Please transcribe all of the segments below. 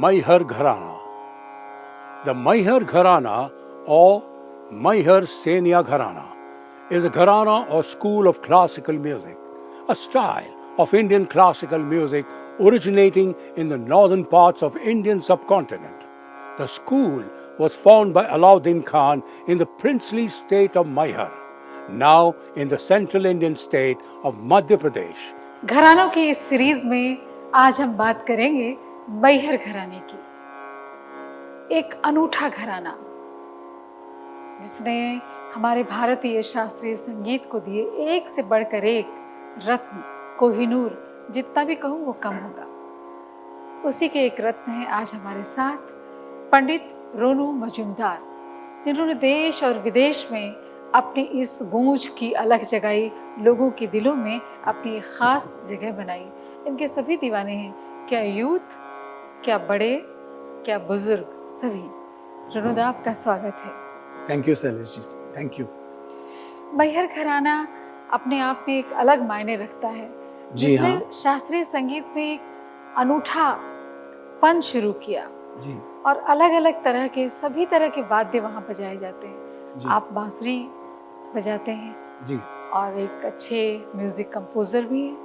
Maihar Gharana. The Maihar Gharana or Maihar Senia Gharana is a gharana or school of classical music, a style of Indian classical music originating in the northern parts of Indian subcontinent. The school was founded by Alauddin Khan in the princely state of Maihar, now in the central Indian state of Madhya Pradesh. घरानों की इस series में आज हम बात करेंगे मैहर घराने की। एक अनूठा घराना जिसने हमारे भारतीय शास्त्रीय संगीत को दिए एक से बढ़कर एक रत्न, कोहिनूर, जितना भी कहूँ वो कम होगा। उसी के एक रत्न हैं आज हमारे साथ पंडित रोनू मजूमदार, जिन्होंने देश और विदेश में अपनी इस गूंज की अलग जगाई, लोगों के दिलों में अपनी एक खास जगह बनाई। इनके सभी दीवाने हैं, क्या यूथ, क्या बड़े, क्या बुजुर्ग, सभी। रोनूदा, आपका स्वागत है। Thank you Shailesh ji, thank you. Maihar gharana अपने आप में एक अलग मायने रखता है, जिसने शास्त्रीय संगीत में एक अनूठा पन शुरू किया जी। और अलग अलग तरह के सभी तरह के वाद्य वहाँ बजाए जाते हैं। आप बांसुरी बजाते हैं जी और एक अच्छे म्यूजिक कंपोजर भी हैं।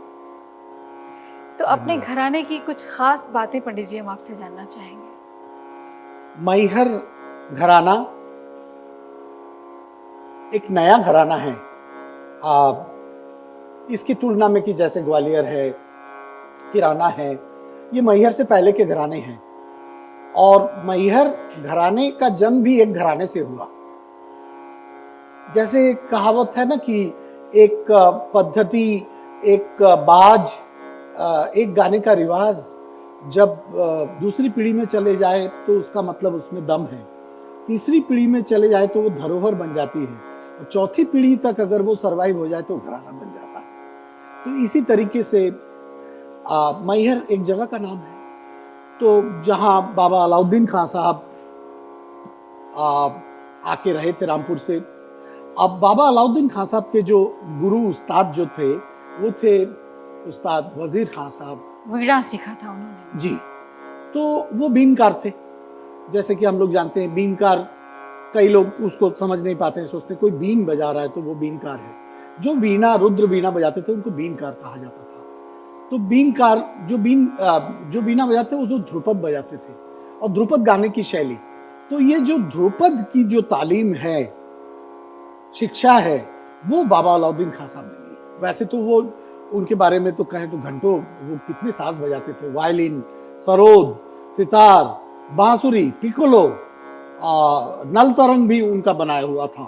तो अपने घराने की कुछ खास बातें पंडित जी हम आपसे जानना चाहेंगे। मैहर घराना एक नया घराना है। इसकी तुलना में कि जैसे ग्वालियर है, किराना है, ये मैहर से पहले के घराने हैं। और मैहर घराने का जन्म भी एक घराने से हुआ। जैसे कहावत है ना कि एक पद्धति, एक बाज, एक गाने का रिवाज जब दूसरी पीढ़ी में चले जाए तो उसका मतलब उसमें दम है, तीसरी पीढ़ी में चले जाए तो वो धरोहर बन जाती है, और चौथी पीढ़ी तक अगर वो सरवाइव हो जाए तो घराना बन जाता है। तो इसी तरीके से मैहर एक जगह का नाम है। तो जहाँ बाबा अलाउद्दीन खान साहब आके रहे थे रामपुर से, अब बाबा अलाउद्दीन खान साहब के जो गुरु उस्ताद जो थे वो थे उस्ताद वजीर खान साहब। वीणा सीखा था उन्होंने जी। तो वो बीनकार थे। जैसे कि हम लोग जानते हैं बीनकार, कई लोग उसको समझ नहीं पाते हैं, सोचते हैं कोई बीन बजा रहा है तो वो बीनकार है। जो वीणा, रुद्र वीणा बजाते थे उनको बीनकार कहा जाता था। तो बीनकार जो वीणा बजाते थे वो ध्रुपद बजाते थे, और ध्रुपद गाने की शैली। तो ये जो ध्रुपद की जो तालीम है, शिक्षा है, वो बाबा अलाउद्दीन खान साहब ने ली। वैसे तो वो उनके बारे में तो कहें तो घंटों वो कितने साज बजाते थे, वायलिन, सरोद, सितार, बांसुरी, पिकोलो, नल तरंग भी उनका बनाया हुआ था।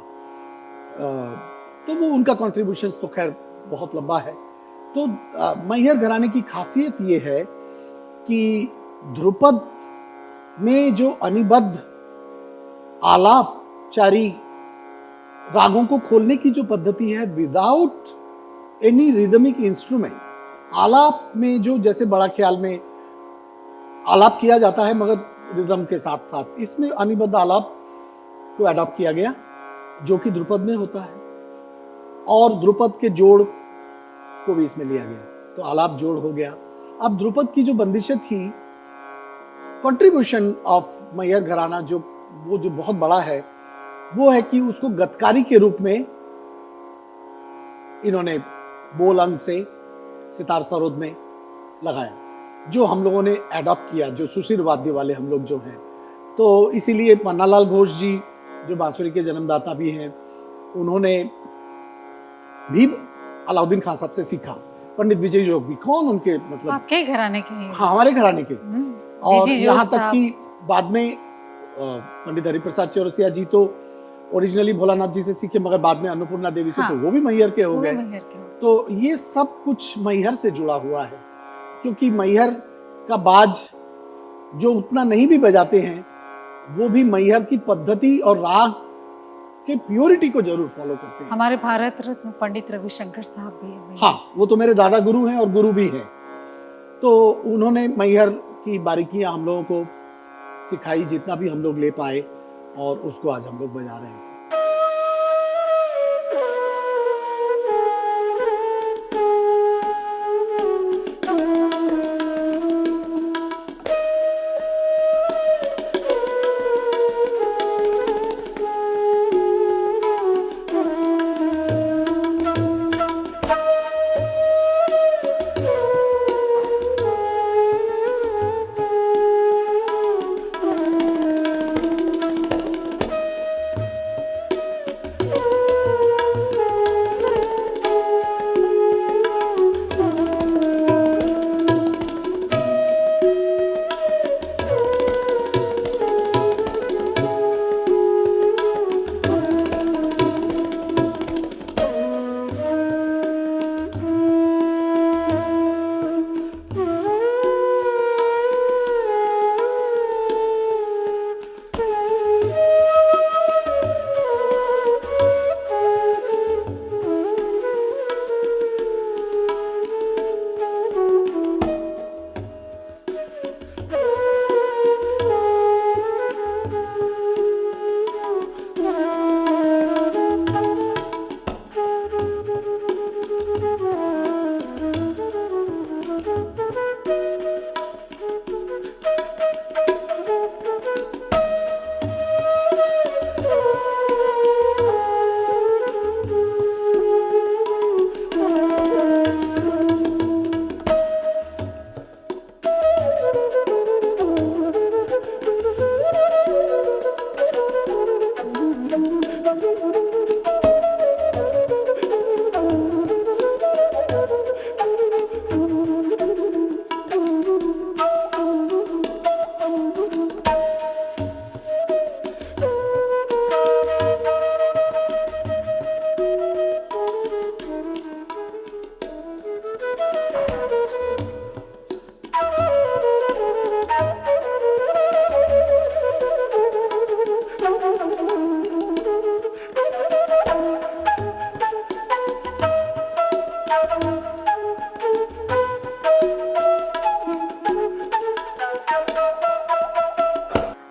तो वो उनका कॉन्ट्रीब्यूशन तो खैर बहुत लंबा है। तो मैहर घराने की खासियत ये है कि ध्रुपद में जो अनिबद्ध आलापचारी रागों को खोलने की जो पद्धति है, विदाउट एनी रिदमिक इंस्ट्रूमेंट, आलाप में जो जैसे बड़ा ख्याल में आलाप किया जाता है मगर रिदम के साथ साथ, इसमें अनिबद्ध आलाप को अडॉप्ट किया गया जो कि ध्रुपद में होता है, और ध्रुपद के जोड़ को भी इसमें लिया गया, तो आलाप जोड़ हो गया। अब ध्रुपद की जो बंदिशें थी, कंट्रीब्यूशन ऑफ मैहर घराना जो बहुत बड़ा है, वो है कि उसको गतकारी के रूप में इन्होंने बोल अंग से सितार सरोद में लगाया, जो हम लोगों ने एडॉप्ट किया, जो सुशिर वाद्य वाले हम लोग जो हैं। तो इसीलिए पन्नालाल घोष जी जो बांसुरी के जन्मदाता भी हैं, उन्होंने भी अलाउद्दीन खान साहब से सीखा। पंडित विजय जोग भी, कौन उनके मतलब आपके घराने के हैं? हाँ, हमारे घराने के। और यहाँ तक कि बाद में पंडित हरिप्रसाद चौरसिया जी तो ओरिजिनली भोलानाथ जी से सीखे, मगर बाद में अन्नपूर्णा देवी से, तो वो भी मैहर के हो गए। तो ये सब कुछ मैहर से जुड़ा हुआ है, क्योंकि मैहर का बाज जो उतना नहीं भी बजाते हैं, वो भी मैहर की पद्धति और राग के प्योरिटी को जरूर फॉलो करते हैं। हमारे भारत रत्न पंडित रविशंकर साहब भी हैं। हाँ, वो तो मेरे दादा गुरु हैं और गुरु भी हैं। तो उन्होंने मैहर की बारीकियां हम लोगों को सिखाई, जितना भी हम लोग ले पाए, और उसको आज हम लोग बजा रहे हैं।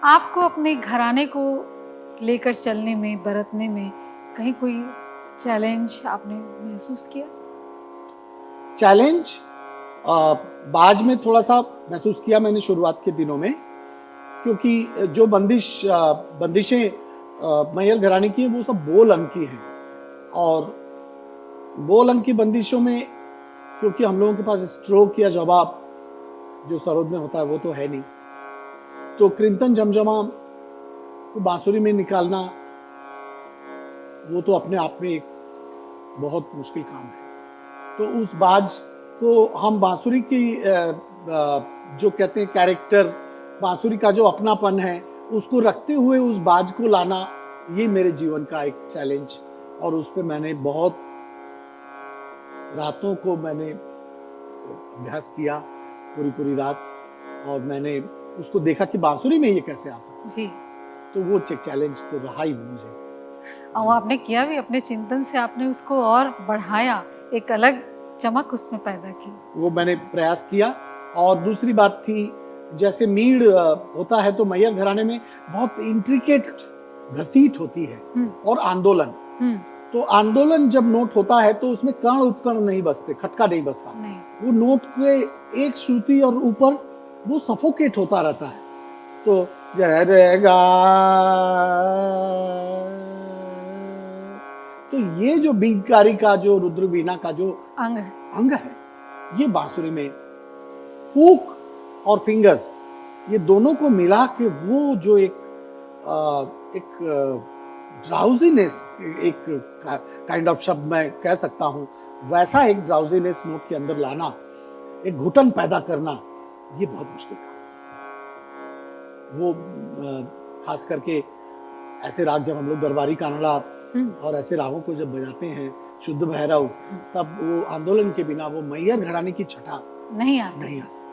आपको अपने घराने को लेकर चलने में, बरतने में कहीं कोई चैलेंज आपने महसूस किया? चैलेंज बाद में थोड़ा सा महसूस किया मैंने शुरुआत के दिनों में, क्योंकि जो बंदिशें मैहर घराने की है वो सब बोल अंक की हैं, और बोल अंक की बंदिशों में क्योंकि हम लोगों के पास स्ट्रोक या जवाब जो सरोद में होता है वो तो है नहीं, तो कृंतन झमझमा को बांसुरी में निकालना वो तो अपने आप में एक बहुत मुश्किल काम है। तो उस बाज को हम बांसुरी की जो कहते हैं कैरेक्टर, बांसुरी का जो अपनापन है उसको रखते हुए उस बाज को लाना, ये मेरे जीवन का एक चैलेंज, और उस पर मैंने बहुत रातों को मैंने अभ्यास किया, पूरी पूरी रात, और मैंने उसको देखा कि बांसुरी में ये कैसे आ सकता जी। तो वो चैलेंज तो रहा ही मुझे। और आपने किया भी, अपने चिंतन से आपने उसको और बढ़ाया, एक अलग चमक उसमें पैदा की। वो मैंने प्रयास किया। और दूसरी बात थी, जैसे मीड़ होता है तो मैहर घराने में बहुत इंट्रिकेट घसीट होती है और आंदोलन, तो आंदोलन जब नोट होता है तो उसमें कर्ण उपकर्ण नहीं बजते, खटका नहीं बजता, वो नोट के एक श्रुति और ऊपर वो सफोकेट होता रहता है। तो जय रे गा, तो ये जो बीजकारी का, जो रुद्र वीणा का जो अंग है, ये बांसुरी में फूक और फिंगर, ये दोनों को मिला के वो जो एक ड्राउजीनेस, एक काइंड ऑफ शब्द मैं कह सकता हूँ, वैसा एक ड्राउजीनेस नोट के अंदर लाना, एक घुटन पैदा करना, ये बहुत मुश्किल था। वो खास करके ऐसे राग जब हम लोग दरबारी कानड़ा और ऐसे रागों को जब बजाते हैं, शुद्ध भैरव, तब वो आंदोलन के बिना वो मैहर घराने की छटा नहीं आ सकती।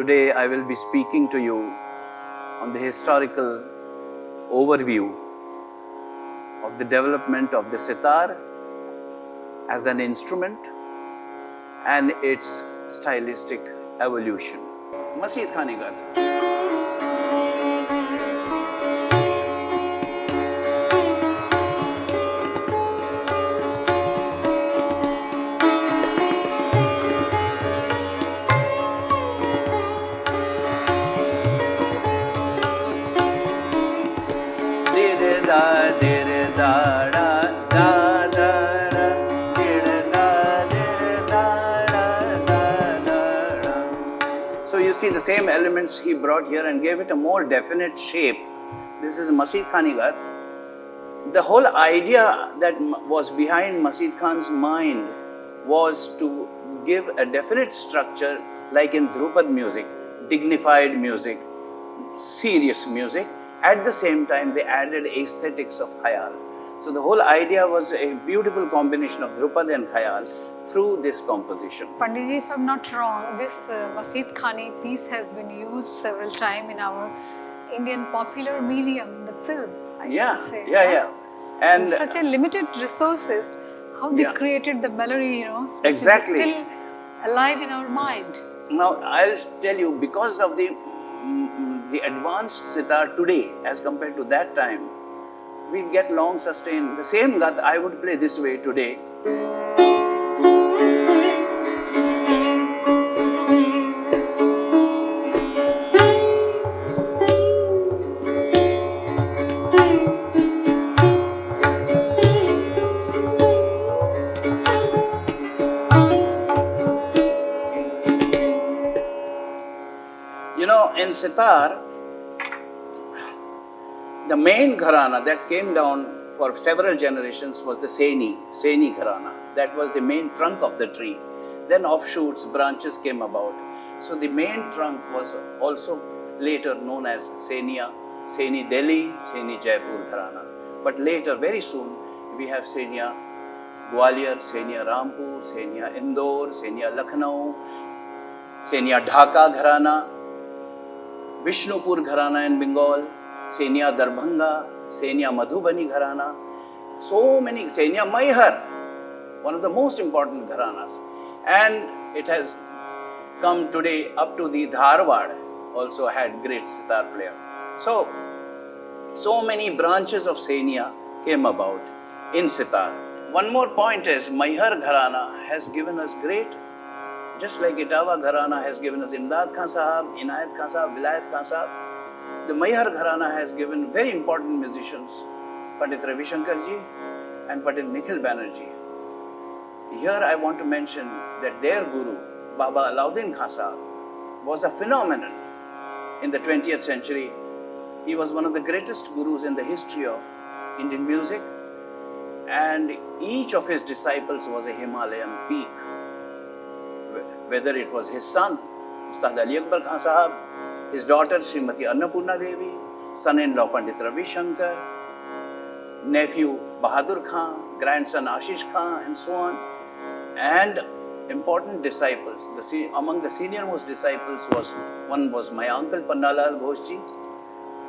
Today I will be speaking to you on the historical overview of the development of the sitar as an instrument and its stylistic evolution. Masjid Khani Gat. So you see the same elements he brought here and gave it a more definite shape. This is Masjid Khani Gat. The whole idea that was behind Masjid Khan's mind was to give a definite structure, like in Dhrupad music, dignified music, serious music. At the same time, they added aesthetics of Khayal. So the whole idea was a beautiful combination of Dhrupad and Khayal through this composition. Pandit, if I'm not wrong, this Masjid Khani piece has been used several times in our Indian popular medium, the film. I can say. Yeah. And with such a limited resources, how they created the melody, which exactly is still alive in our mind. Now I'll tell you, because of the advanced sitar today as compared to that time, we get long sustained. The same gat I would play this way today. In sitar, the main gharana that came down for several generations was the Saini gharana. That was the main trunk of the tree. Then offshoots, branches came about. So the main trunk was also later known as Saini Delhi, Saini Jaipur gharana. But later, very soon, we have Sainia Gwalior, Sainia Rampur, Sainia Indore, Sainia Lucknow, Sainia Dhaka gharana, Vishnupur gharana in Bengal, Sainia Darbhanga, Sainia Madhubani gharana, so many, Sainia Maihar, one of the most important gharanas. And it has come today up to the Dharwad, also had great sitar player. So many branches of Sainia came about in sitar. One more point is, Maihar gharana has given us great, just like Itawa Gharana has given us Imdad Khan Sahab, Inayat Khan Sahab, Vilayat Khan Sahab, the Maihar Gharana has given very important musicians, Pandit Ravi Shankar ji and Pandit Nikhil Banerjee. Here I want to mention that their guru, Baba Alauddin Khan Sahab, was a phenomenon in the 20th century. He was one of the greatest gurus in the history of Indian music, and each of his disciples was a Himalayan peak. Whether it was his son, Ustad Ali Akbar Khan Sahab, his daughter Srimati Annapurna Devi, son-in-law Pandit Ravi Shankar, nephew Bahadur Khan, grandson Ashish Khan, and so on. And important disciples, among the senior most disciples one was my uncle Pannalal Ghosh ji,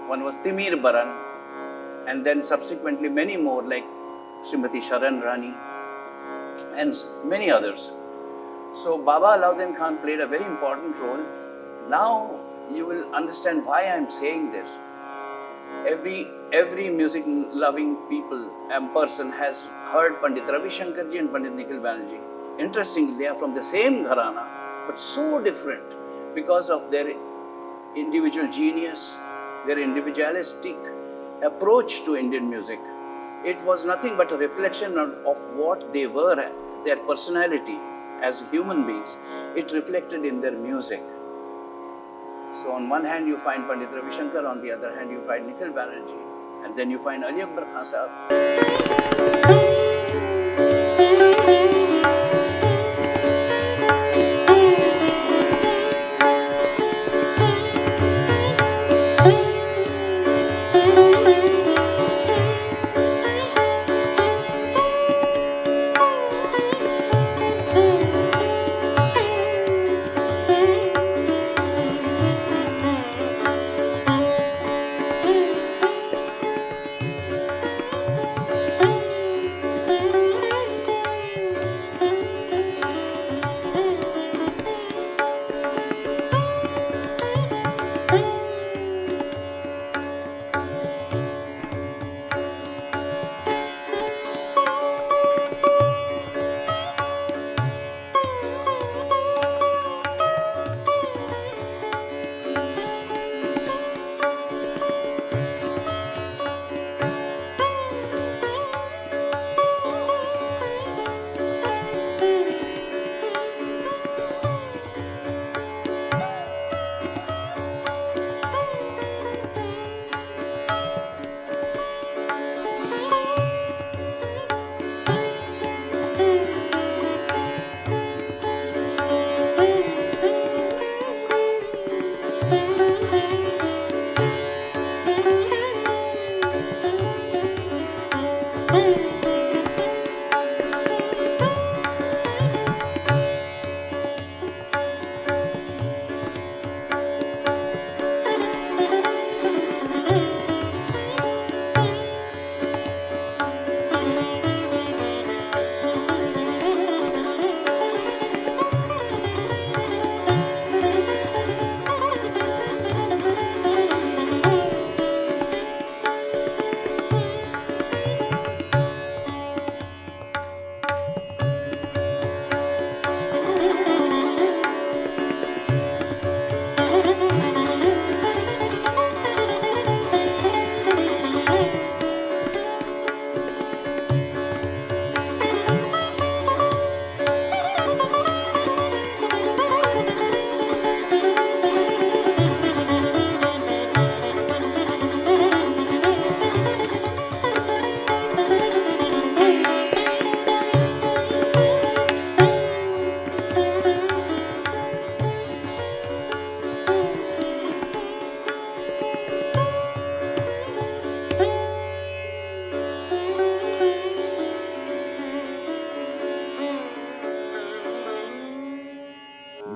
one was Timir Baran, and then subsequently many more like Srimati Sharan Rani and many others. So Baba Alauddin Khan played a very important role. Now you will understand why I am saying this. Every music loving person has heard Pandit Ravi Shankar ji and Pandit Nikhil Banerjee. Interestingly, they are from the same gharana, but so different because of their individual genius, their individualistic approach to Indian music. It was nothing but a reflection of what they were, their personality as human beings. It reflected in their music. So on one hand you find Pandit Ravi Shankar, on the other hand you find Nikhil Banerjee, and then you find Ali Akbar Khan Sahab.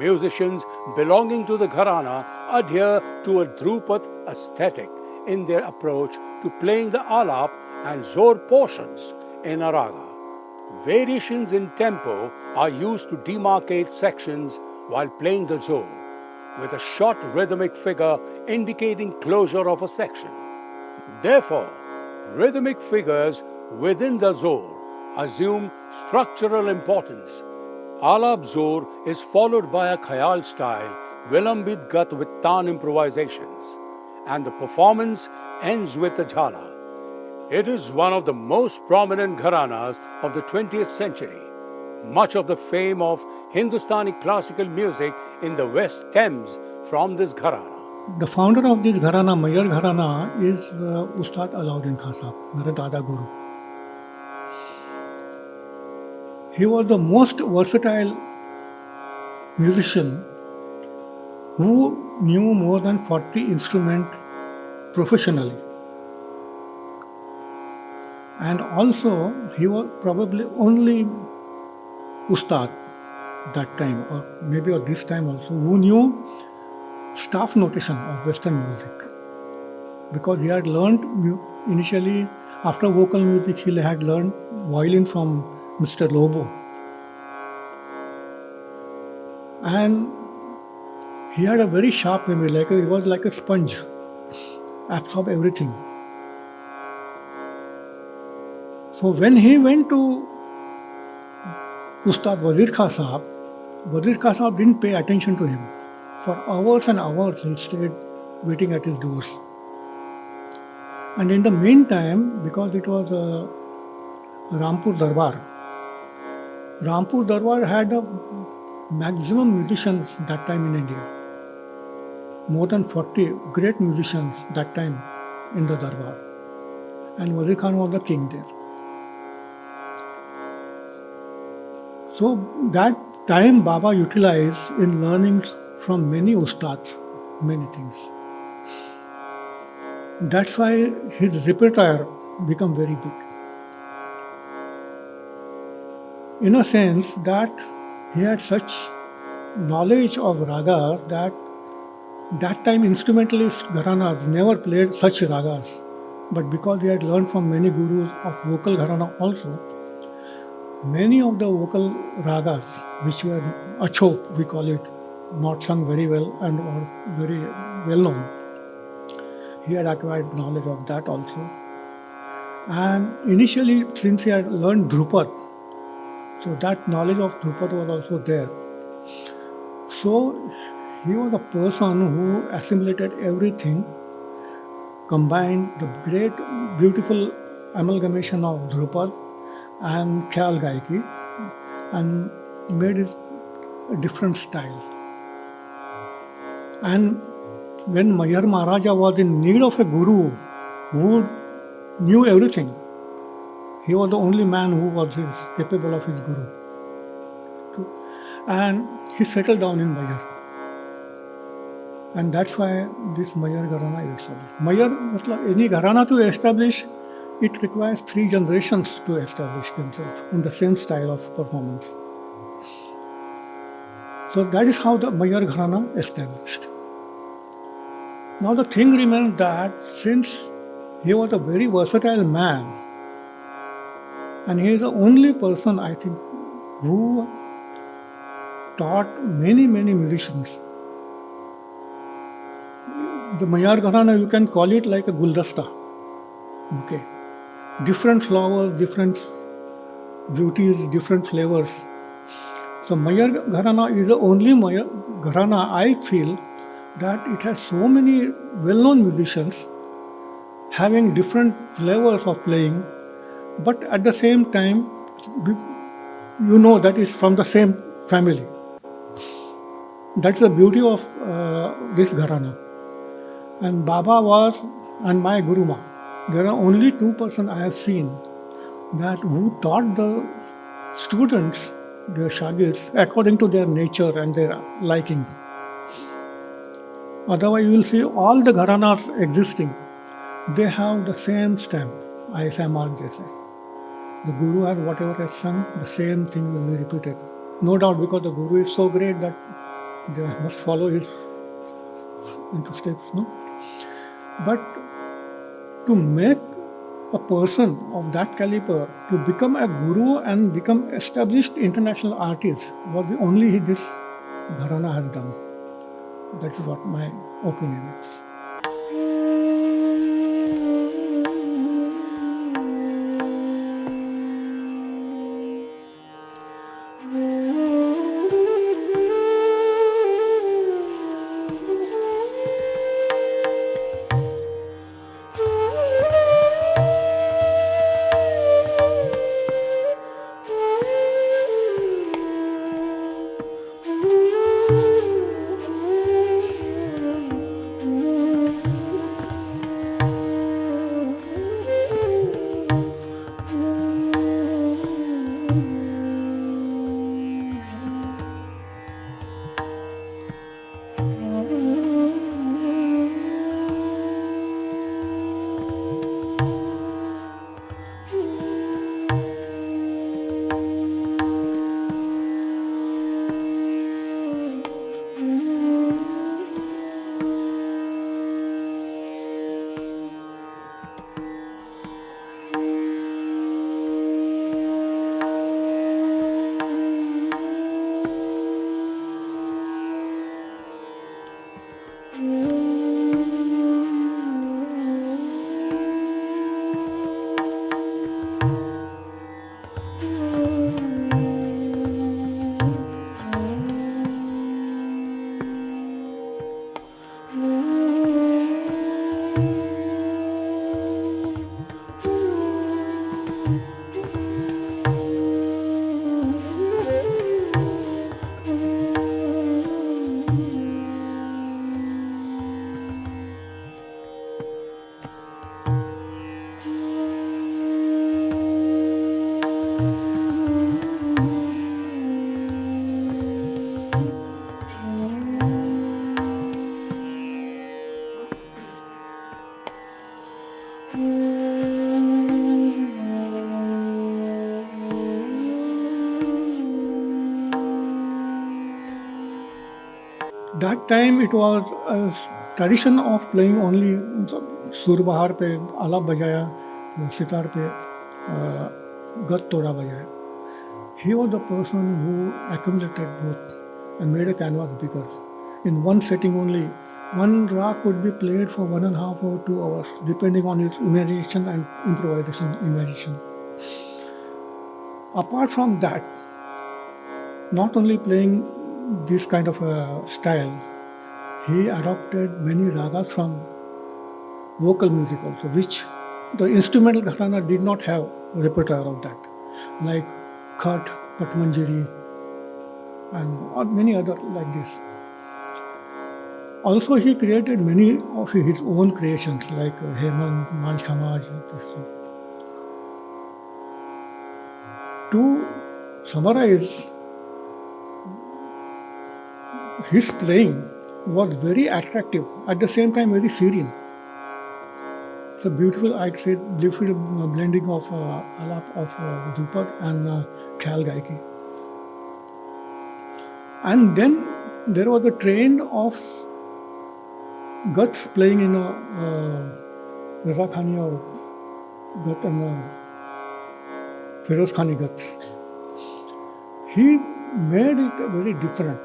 Musicians belonging to the Gharana adhere to a Dhrupad aesthetic in their approach to playing the alap and zor portions in a raga. Variations in tempo are used to demarcate sections while playing the zor, with a short rhythmic figure indicating closure of a section. Therefore, rhythmic figures within the zor assume structural importance. Alap zor is followed by a khayal style, vilambit gat with tan improvisations, and the performance ends with a jhala. It is one of the most prominent gharanas of the 20th century. Much of the fame of Hindustani classical music in the West stems from this gharana. The founder of this gharana, Mayar Gharana, is Ustad Alauddin Khan Sahab, मेरे दादा guru. He was the most versatile musician who knew more than 40 instruments professionally. And also, he was probably only Ustad that time, or maybe at this time also, who knew staff notation of Western music. Because he had learned initially, after vocal music, he had learned violin from Mr. Lobo. And he had a very sharp memory, he was like a sponge, absorb everything. So when he went to Ustad Wazir Khan Sahab didn't pay attention to him. For hours and hours he stayed waiting at his doors. And in the meantime, because it was Rampur Darbar had a maximum musicians that time in India. More than 40 great musicians that time in the Darbar. And Wazir Khan was the king there. So that time Baba utilized in learnings from many ustads, many things. That's why his repertoire became very big. In a sense that he had such knowledge of ragas that time instrumentalist gharanas never played such ragas. But because he had learned from many gurus of vocal gharana also, many of the vocal ragas, which were achop, we call it, not sung very well and or very well known, he had acquired knowledge of that also. And initially, since he had learned Dhrupad, so that knowledge of Dhrupad was also there. So he was a person who assimilated everything, combined the great, beautiful amalgamation of Dhrupad and Khyal Gaiki, and made it a different style. And when Mayar Maharaja was in need of a guru who knew everything, he was the only man who was capable of his guru. And he settled down in Mayar. And that's why this Mayar Gharana is established. Mayar, any Gharana to establish, it requires 3 generations to establish themselves in the same style of performance. So that is how the Mayar Gharana established. Now the thing remains that since he was a very versatile man, and he is the only person, I think, who taught many musicians. The Mayar Gharana, you can call it like a guldasta bouquet. Different flowers, different beauties, different flavors. So Mayar Gharana is the only Mayar Gharana I feel that it has so many well-known musicians having different flavors of playing, but at the same time, you know that is from the same family. That's the beauty of this Gharana. And Baba was, and my Guru Ma, there are only 2 persons I have seen that who taught the students, their shagirs, according to their nature and their liking. Otherwise, you will see all the gharanas existing, they have the same stamp, Aisa mark jaise. The Guru has whatever has sung, the same thing will be repeated. No doubt, because the Guru is so great that they must follow his into steps, no? But to make a person of that caliber to become a guru and become established international artist was the only this Gharana has done. That is what my opinion is. That time it was a tradition of playing only सुर बहार पे आलाप बजाया, सितार पे गत तोड़ा बजाया. He was the person who accumulated both and made a canvas bigger. In one setting only, one raag could be played for 1.5 or 2 hours, depending on his imagination and imagination. Apart from that, not only playing this kind of a style, he adopted many ragas from vocal music also, which the instrumental gharana did not have repertoire of that, like Khat, Patmanjari, and many other like this. Also, he created many of his own creations, like Hemant, Manj Khamaj. To summarize, his playing was very attractive, at the same time very serene. It's a beautiful, I'd say, beautiful blending of alap of Dhrupat and Khyal Gaiki. And then there was a trend of Guts playing in Raza Khani or Gut and Feroz Khani Guts. He made it very different.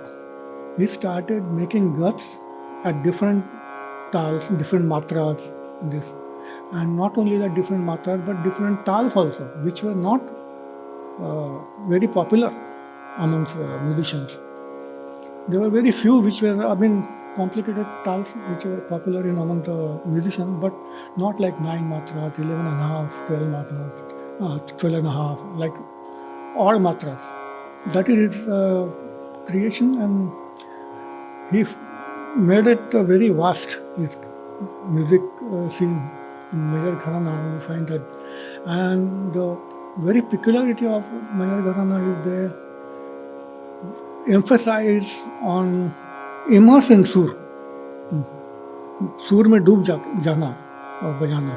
He started making guts at different tals, different matras, this. And not only that different matras, but different tals also, which were not very popular amongst musicians. There were very few which were, complicated tals which were popular among the musicians, but not like 9 matras, 11.5, 12 matras, 12.5, like odd matras. That is his creation, and he made it very vast, his music scene in Mayar Gharana. We find that, and the very peculiarity of Mayar Gharana is they emphasize on immerse in sur, sur में डूब जाना और बजाना.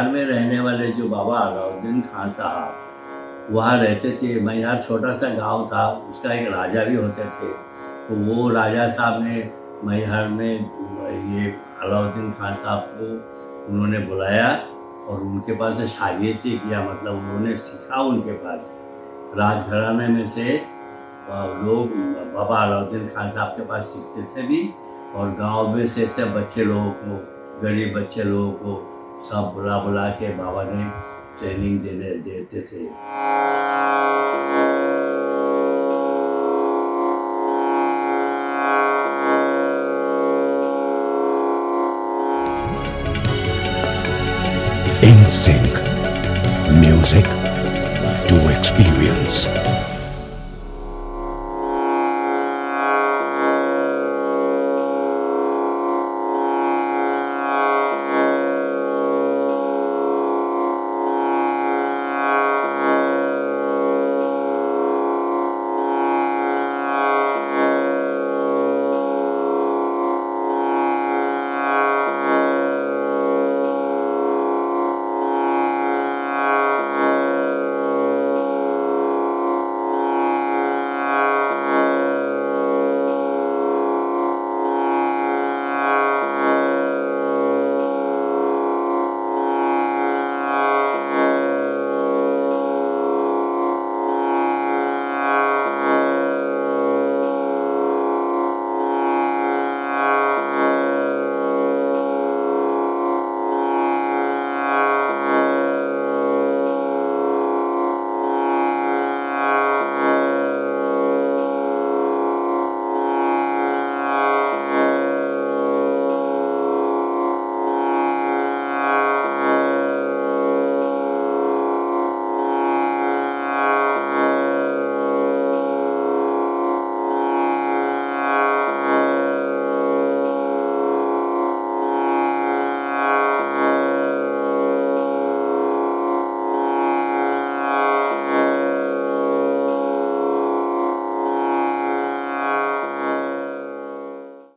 मैहर में रहने वाले जो बाबा अलाउद्दीन खान साहब वहाँ रहते थे। मैहर छोटा सा गांव था, उसका एक राजा भी होते थे। तो वो राजा साहब ने मैहर में ये अलाउद्दीन खान साहब को उन्होंने बुलाया और उनके पास से शागिर्दी किया, मतलब उन्होंने सीखा उनके पास। राजघराने में से लोग बाबा अलाउद्दीन खान साहब के पास सीखते थे भी, और गांव में से सब बच्चे लोगों को, गरीब बच्चे लोगों को सब बुला बुला के बाबा ने ट्रेनिंग देते थे। InSync